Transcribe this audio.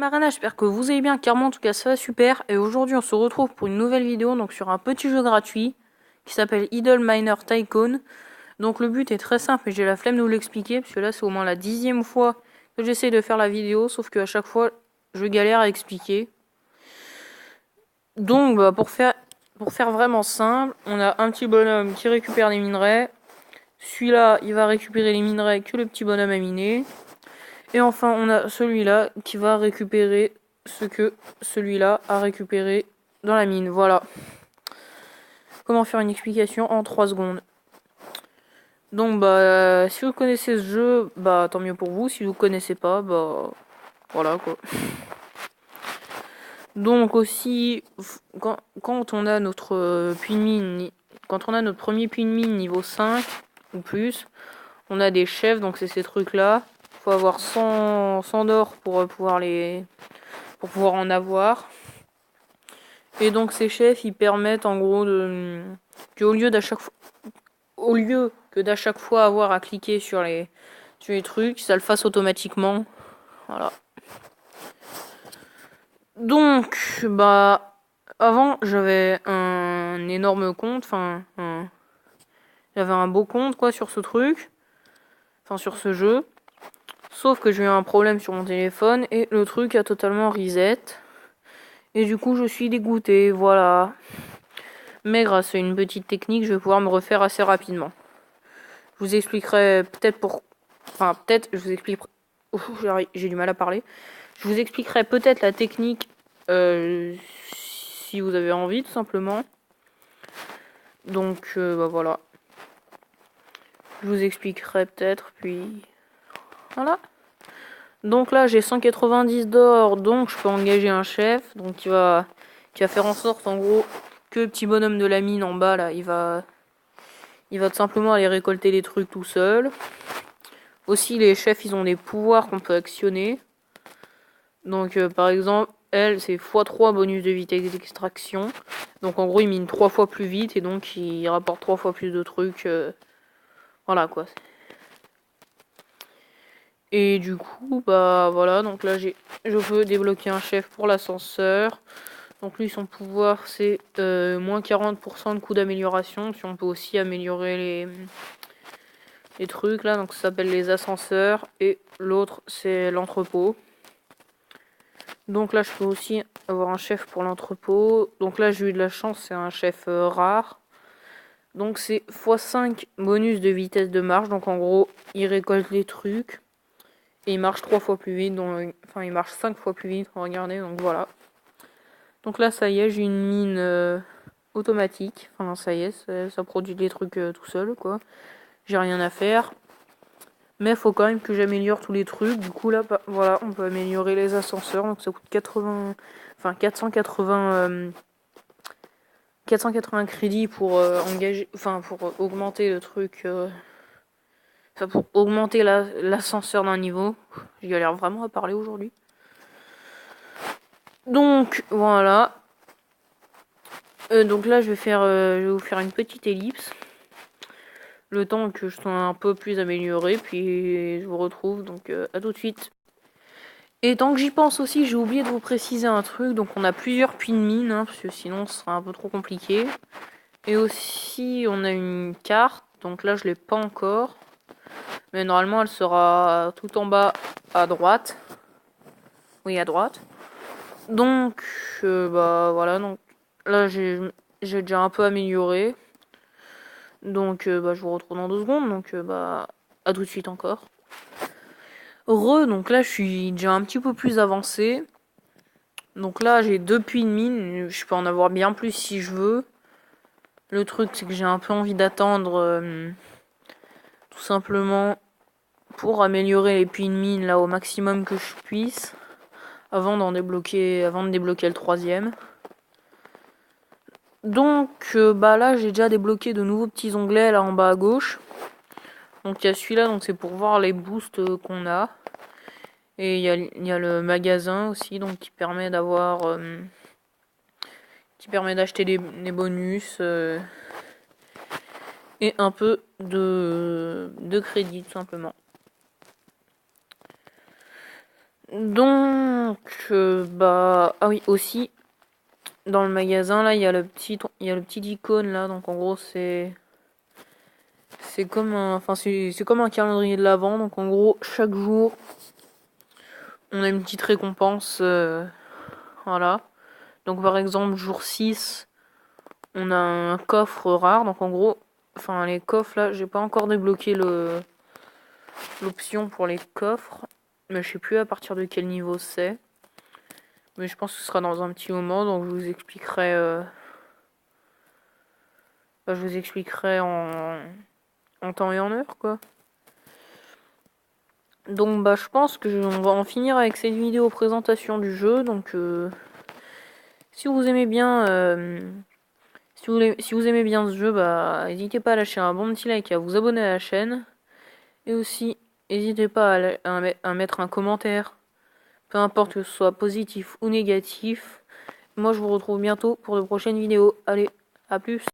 Marana, j'espère que vous allez bien, car moi en tout cas ça va super, et aujourd'hui on se retrouve pour une nouvelle vidéo, donc sur un petit jeu gratuit, qui s'appelle Idle Miner Tycoon. Donc le but est très simple, et j'ai la flemme de vous l'expliquer, parce que là c'est au moins la 10e fois que j'essaie de faire la vidéo, sauf qu'à chaque fois je galère à expliquer. Donc pour faire vraiment simple, on a un petit bonhomme qui récupère les minerais, celui-là il va récupérer les minerais que le petit bonhomme a miné. Et enfin, on a celui-là qui va récupérer ce que celui-là a récupéré dans la mine. Voilà. Comment faire une explication en 3 secondes. Donc, si vous connaissez ce jeu, tant mieux pour vous. Si vous connaissez pas, voilà quoi. Donc aussi, quand on a notre puits de mine, quand on a notre premier puits de mine niveau 5 ou plus, on a des chefs, donc c'est ces trucs-là. Faut avoir 100 d'or pour pouvoir en avoir. Et donc ces chefs, ils permettent en gros qu'au lieu d'à chaque fois avoir à cliquer sur les trucs, ça le fasse automatiquement. Voilà. Donc, avant j'avais un énorme compte, j'avais un beau compte quoi sur ce truc, sur ce jeu. Sauf que j'ai eu un problème sur mon téléphone et le truc a totalement reset. Et du coup, je suis dégoûté, voilà. Mais grâce à une petite technique, je vais pouvoir me refaire assez rapidement. Je vous expliquerai je vous expliquerai... j'ai du mal à parler. Je vous expliquerai peut-être la technique si vous avez envie, tout simplement. Donc, voilà. Je vous expliquerai peut-être, puis... Voilà. Donc là, j'ai 190 d'or, donc je peux engager un chef. Donc, qui va faire en sorte, en gros, que le petit bonhomme de la mine en bas, là, il va tout simplement aller récolter les trucs tout seul. Aussi, les chefs, ils ont des pouvoirs qu'on peut actionner. Donc, par exemple, elle, c'est x3 bonus de vitesse d'extraction. Donc, en gros, il mine 3 fois plus vite et donc il rapporte 3 fois plus de trucs. Voilà, quoi. Et du coup, voilà. Donc là, je peux débloquer un chef pour l'ascenseur. Donc, lui, son pouvoir, c'est moins 40% de coût d'amélioration. Puis, on peut aussi améliorer les trucs, là. Donc, ça s'appelle les ascenseurs. Et l'autre, c'est l'entrepôt. Donc là, je peux aussi avoir un chef pour l'entrepôt. Donc là, j'ai eu de la chance, c'est un chef rare. Donc c'est x5 bonus de vitesse de marche. Donc en gros, il récolte les trucs. Et il marche 3 fois plus vite. Il marche 5 fois plus vite. Regardez, donc voilà. Donc là, ça y est, j'ai une mine automatique. Enfin, ça y est, ça produit des trucs tout seul, quoi. J'ai rien à faire. Mais il faut quand même que j'améliore tous les trucs. Du coup, là, voilà, on peut améliorer les ascenseurs. Donc ça coûte 480 crédits pour pour augmenter le truc. Pour augmenter l'ascenseur d'un niveau. J'ai galère vraiment à parler aujourd'hui. Donc, voilà. Donc là, je vais vous faire une petite ellipse. Le temps que je sois un peu plus amélioré. Puis je vous retrouve. Donc, à tout de suite. Et tant que j'y pense aussi, j'ai oublié de vous préciser un truc. Donc on a plusieurs puits de mine, parce que sinon ce sera un peu trop compliqué. Et aussi on a une carte, donc là je l'ai pas encore. Mais normalement elle sera tout en bas à droite. Oui, à droite. Donc voilà, donc là j'ai déjà un peu amélioré. Donc je vous retrouve dans 2 secondes. Donc à tout de suite encore. Donc là je suis déjà un petit peu plus avancé. Donc là, j'ai 2 puits de mine. Je peux en avoir bien plus si je veux. Le truc, c'est que j'ai un peu envie d'attendre tout simplement pour améliorer les puits de mine là au maximum que je puisse avant de débloquer le 3e. Donc là, j'ai déjà débloqué de nouveaux petits onglets là en bas à gauche. Donc il y a celui-là, donc c'est pour voir les boosts qu'on a. Et il y a le magasin aussi, donc qui permet d'avoir d'acheter des bonus et un peu de crédit tout simplement. Donc, bah, ah oui, aussi, dans le magasin, là, il y a le petit icône, là, donc en gros, c'est comme c'est comme un calendrier de l'Avent, donc en gros, chaque jour, on a une petite récompense, voilà. Donc, par exemple, jour 6, on a un coffre rare, donc en gros, les coffres, là, j'ai pas encore débloqué l'option pour les coffres, mais je sais plus à partir de quel niveau c'est. Mais je pense que ce sera dans un petit moment, donc je vous expliquerai, en temps et en heure, quoi. Donc bah je pense que on va en finir avec cette vidéo présentation du jeu. Donc si vous aimez bien si vous aimez bien ce jeu, bah n'hésitez pas à lâcher un bon petit like et à vous abonner à la chaîne. Et aussi n'hésitez pas à mettre un commentaire, peu importe que ce soit positif ou négatif. Moi je vous retrouve bientôt pour de prochaines vidéos. Allez, à plus.